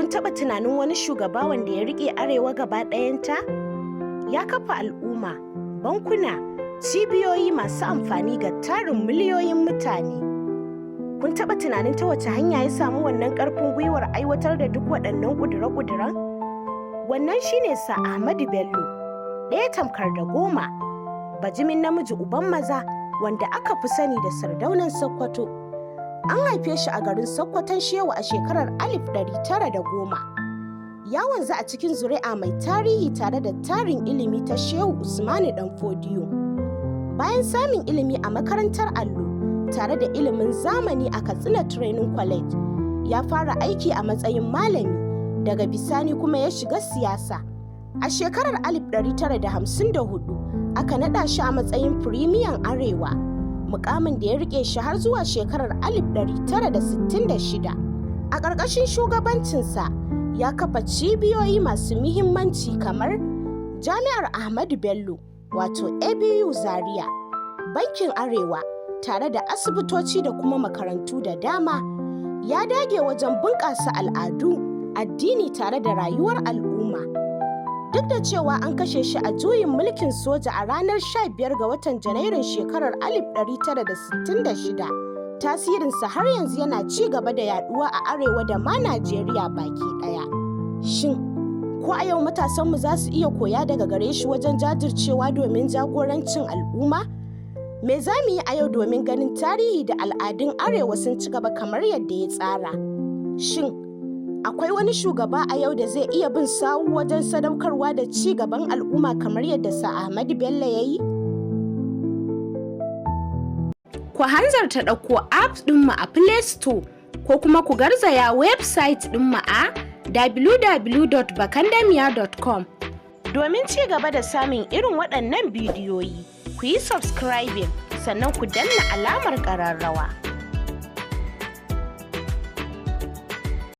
Kun taɓa tunanin wani shugaba wanda ya riƙe Arewa gaba ɗayanta? Ya kafa al'umma, bankuna, cibiyoyi masu amfani ga tarin miliyoyin mutane. Kun taɓa tunanin ta wace hanya ya samu wannan ƙarfin gwiwar aiwatar da duk waɗannan ƙudure-ƙuduren? Wannan shine Sa Ahmadu Bello, ɗaya tamkar da goma, bajimin namiji uban maza wanda aka fi sani da Sardaunan Sokoto. An haife shi a garin Sokoton Shehu a shekarar 1910. Ya wanzu a cikin zuri'a mai tarihi tare da tarin ilimi ta Shehu Usmanu Danfodiyo. Bayan samun ilimi a makarantar allo tare da ilimin zamani a Katsina Training College, ya fara aiki a matsayin malami, daga bisani kuma ya shiga siyasa. A shekarar 1954 aka naɗa shi a matsayin Firimiyan Arewa, mukamin da ya rike shi har zuwa shekarar 1966. A ƙarƙashin shugabancinsa ya kafa cibiyoyi masu muhimmanci kamar Jami'ar Ahmadu Bello wato ABU Zaria, Bankin Arewa, tare da asibitoci da kuma makarantu da dama. Ya dage wajen bunƙasa al'adu, addini tare da rayuwar al'umma. Duk da cewa an kashe shi a juyin mulkin soja a ranar 15 ga watan Janairun shekarar 1966, tasirinsa har yanzu yana ci gaba da yaduwa a Arewa da ma Najeriya baki ɗaya. Shin, ko a yau matasanmu za su iya koya daga gare shi wajen jajircewa domin jagorancin al'umma? Me za mu yi a yau domin ganin tarihi da al'adun Arewa sun ci gaba kamar yadda ya tsara? Shin, akwai wani shugaba a yau da zai iya bin sawu wajen sadaukarwa da ci gaban al'umma kamar yadda Sa Ahmadu Bello ya yi? Ku hanzarta ɗauko app ɗinmu a Play Store ko kuma ku garzaya website ɗinmu a www.bakandamiya.com. Domin ci gaba da samun irin waɗannan bidiyoyi, ku yi subscribing sannan ku danna alamar ƙararrawa.